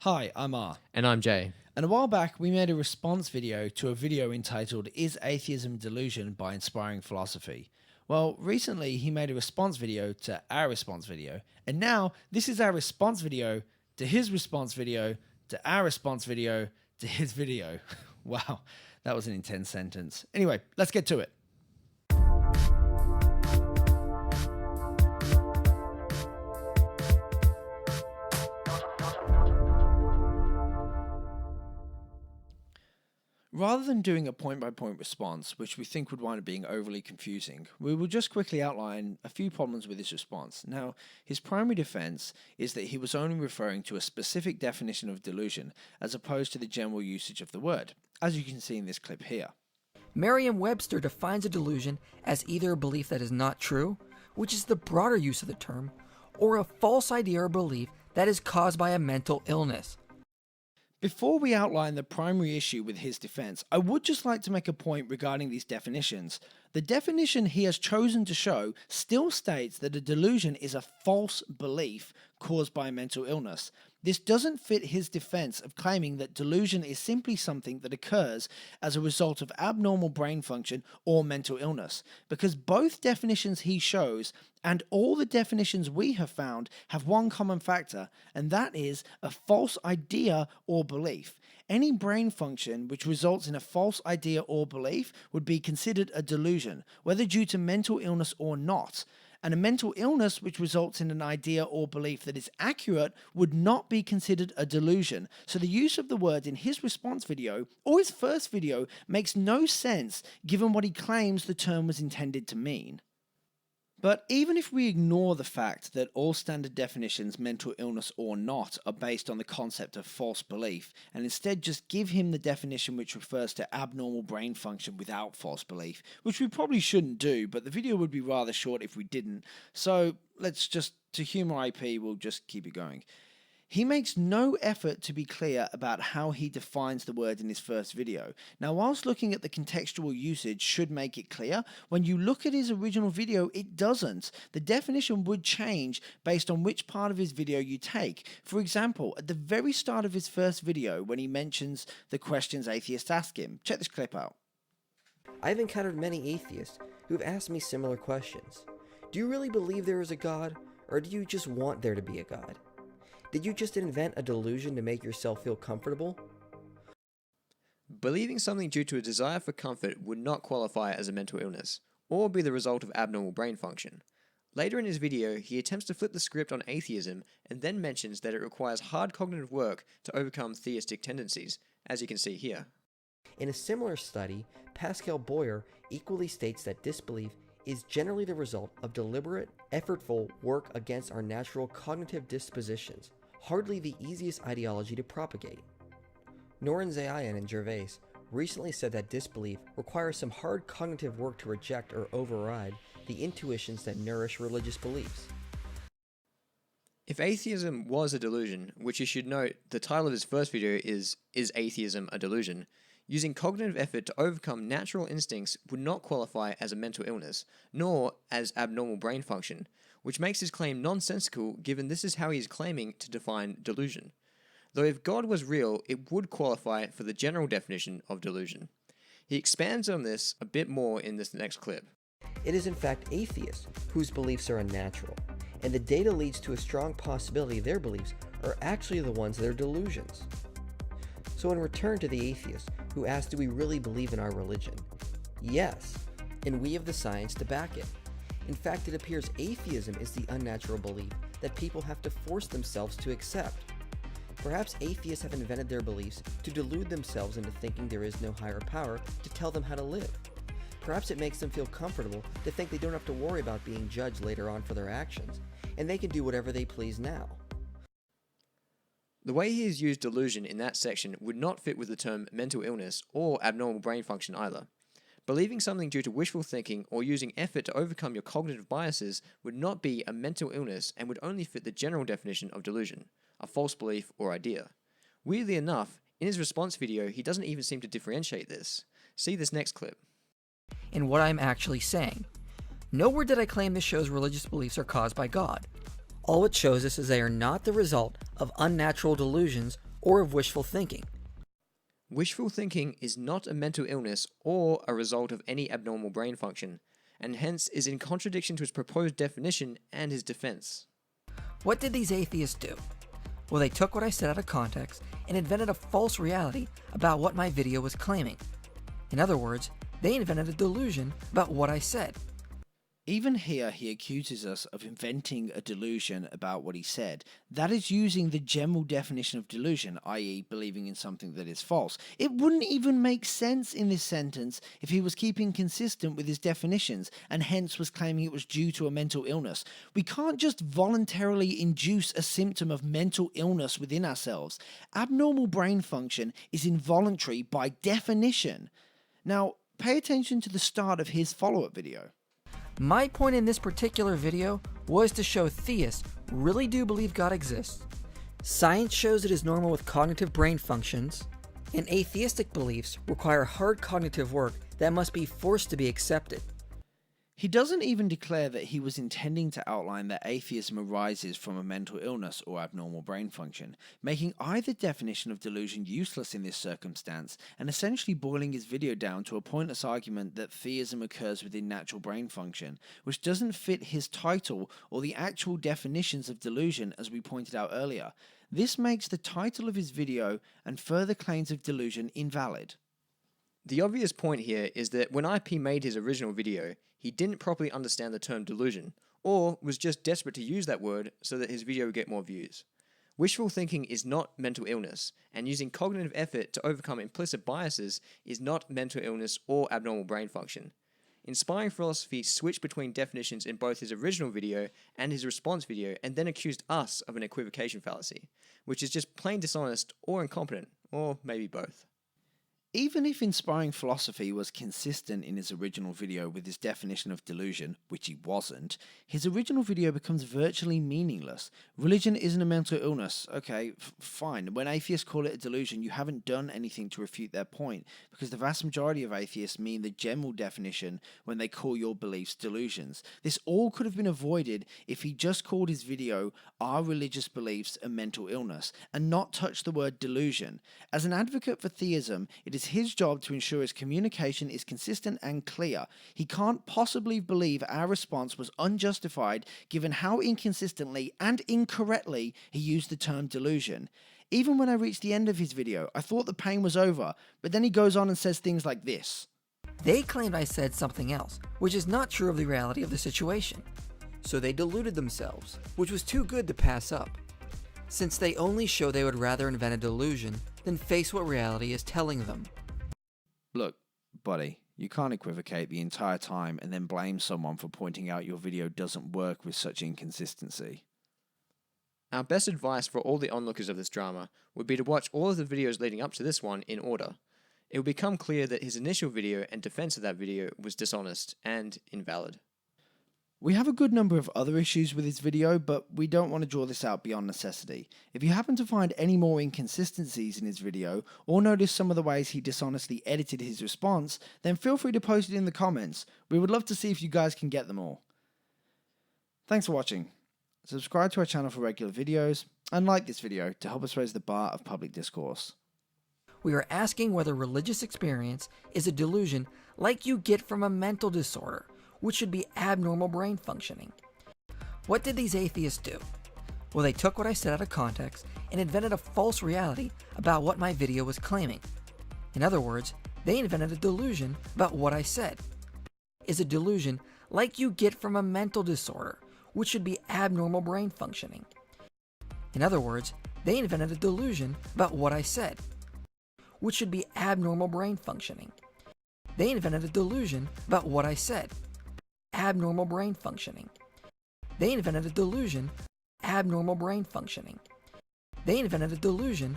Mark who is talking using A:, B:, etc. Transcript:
A: Hi, I'm R.
B: And I'm Jay.
A: And a while back, we made a response video to a video entitled Is Atheism a Delusion by Inspiring Philosophy. Well, recently he made a response video to our response video, and now this is our response video to his response video to our response video to his video. Wow, that was an intense sentence. Anyway, let's get to it. Rather than doing a point-by-point response, which we think would wind up being overly confusing, we will just quickly outline a few problems with his response. Now, his primary defense is that he was only referring to a specific definition of delusion, as opposed to the general usage of the word, as you can see in this clip here.
C: Merriam-Webster defines a delusion as either a belief that is not true, which is the broader use of the term, or a false idea or belief that is caused by a mental illness.
A: Before we outline the primary issue with his defense, I would just like to make a point regarding these definitions. The definition he has chosen to show still states that a delusion is a false belief caused by a mental illness. This doesn't fit his defense of claiming that delusion is simply something that occurs as a result of abnormal brain function or mental illness, because both definitions he shows and all the definitions we have found have one common factor, and that is a false idea or belief. Any brain function which results in a false idea or belief would be considered a delusion, whether due to mental illness or not. And a mental illness which results in an idea or belief that is accurate would not be considered a delusion. So the use of the word in his response video or his first video makes no sense given what he claims the term was intended to mean. But even if we ignore the fact that all standard definitions, mental illness or not, are based on the concept of false belief, and instead just give him the definition which refers to abnormal brain function without false belief, which we probably shouldn't do, but the video would be rather short if we didn't, so let's just, to humor IP, we'll just keep it going. He makes no effort to be clear about how he defines the word in his first video. Now, whilst looking at the contextual usage should make it clear, when you look at his original video, it doesn't. The definition would change based on which part of his video you take. For example, at the very start of his first video, when he mentions the questions atheists ask him. Check this clip out.
D: I've encountered many atheists who have asked me similar questions. Do you really believe there is a God, or do you just want there to be a God? Did you just invent a delusion to make yourself feel comfortable?
B: Believing something due to a desire for comfort would not qualify as a mental illness, or be the result of abnormal brain function. Later in his video, he attempts to flip the script on atheism and then mentions that it requires hard cognitive work to overcome theistic tendencies, as you can see here.
D: In a similar study, Pascal Boyer equally states that disbelief is generally the result of deliberate, effortful work against our natural cognitive dispositions, hardly the easiest ideology to propagate. Norenzayan and Gervais recently said that disbelief requires some hard cognitive work to reject or override the intuitions that nourish religious beliefs.
B: If atheism was a delusion, which you should note the title of his first video is Atheism a Delusion?, using cognitive effort to overcome natural instincts would not qualify as a mental illness, nor as abnormal brain function, which makes his claim nonsensical given this is how he is claiming to define delusion. Though if God was real, it would qualify for the general definition of delusion. He expands on this a bit more in this next clip.
D: It is in fact atheists whose beliefs are unnatural, and the data leads to a strong possibility their beliefs are actually the ones that are delusions. So in return to the atheist who asks, do we really believe in our religion? Yes, and we have the science to back it. In fact, it appears atheism is the unnatural belief that people have to force themselves to accept. Perhaps atheists have invented their beliefs to delude themselves into thinking there is no higher power to tell them how to live. Perhaps it makes them feel comfortable to think they don't have to worry about being judged later on for their actions, and they can do whatever they please now.
B: The way he has used delusion in that section would not fit with the term mental illness or abnormal brain function either. Believing something due to wishful thinking or using effort to overcome your cognitive biases would not be a mental illness and would only fit the general definition of delusion, a false belief or idea. Weirdly enough, in his response video, he doesn't even seem to differentiate this. See this next clip.
C: And what I'm actually saying. Nowhere did I claim this show's religious beliefs are caused by God. All it shows us is they are not the result of unnatural delusions or of wishful thinking.
B: Wishful thinking is not a mental illness or a result of any abnormal brain function, and hence is in contradiction to his proposed definition and his defense.
C: What did these atheists do? Well, they took what I said out of context and invented a false reality about what my video was claiming. In other words, they invented a delusion about what I said.
A: Even here, he accuses us of inventing a delusion about what he said. That is using the general definition of delusion, i.e. believing in something that is false. It wouldn't even make sense in this sentence if he was keeping consistent with his definitions and hence was claiming it was due to a mental illness. We can't just voluntarily induce a symptom of mental illness within ourselves. Abnormal brain function is involuntary by definition. Now, pay attention to the start of his follow-up video.
C: My point in this particular video was to show theists really do believe God exists. Science shows it is normal with cognitive brain functions, and atheistic beliefs require hard cognitive work that must be forced to be accepted.
A: He doesn't even declare that he was intending to outline that atheism arises from a mental illness or abnormal brain function, making either definition of delusion useless in this circumstance and essentially boiling his video down to a pointless argument that theism occurs within natural brain function, which doesn't fit his title or the actual definitions of delusion as we pointed out earlier. This makes the title of his video and further claims of delusion invalid.
B: The obvious point here is that when IP made his original video, he didn't properly understand the term delusion, or was just desperate to use that word so that his video would get more views. Wishful thinking is not mental illness, and using cognitive effort to overcome implicit biases is not mental illness or abnormal brain function. Inspiring Philosophy switched between definitions in both his original video and his response video and then accused us of an equivocation fallacy, which is just plain dishonest or incompetent, or maybe both.
A: Even if Inspiring Philosophy was consistent in his original video with his definition of delusion, which he wasn't, his original video becomes virtually meaningless. Religion isn't a mental illness. Okay, fine. When atheists call it a delusion, you haven't done anything to refute their point, because the vast majority of atheists mean the general definition when they call your beliefs delusions. This all could have been avoided if he just called his video "Are Religious Beliefs a Mental Illness?" and not touched the word delusion. As an advocate for theism, it is his job to ensure his communication is consistent and clear. He can't possibly believe our response was unjustified given how inconsistently and incorrectly he used the term delusion. Even when I reached the end of his video, I thought the pain was over, but then he goes on and says things like this.
C: They claimed I said something else, which is not true of the reality of the situation. So they deluded themselves, which was too good to pass up. Since they only show they would rather invent a delusion than face what reality is telling them.
A: Look, buddy, you can't equivocate the entire time and then blame someone for pointing out your video doesn't work with such inconsistency.
B: Our best advice for all the onlookers of this drama would be to watch all of the videos leading up to this one in order. It will become clear that his initial video and defense of that video was dishonest and invalid.
A: We have a good number of other issues with his video, but we don't want to draw this out beyond necessity. If you happen to find any more inconsistencies in his video, or notice some of the ways he dishonestly edited his response, then feel free to post it in the comments. We would love to see if you guys can get them all. Thanks for watching. Subscribe to our channel for regular videos, and like this video to help us raise the bar of public discourse.
C: We are asking whether religious experience is a delusion like you get from a mental disorder, which should be abnormal brain functioning. What did these atheists do? Well, they took what I said out of context and invented a false reality about what my video was claiming. In other words, they invented a delusion about what I said. Is a delusion like you get from a mental disorder, which should be abnormal brain functioning. In other words, they invented a delusion about what I said, which should be abnormal brain functioning. They invented a delusion about what I said. Abnormal brain functioning. They invented a delusion. Abnormal brain functioning. They invented a delusion.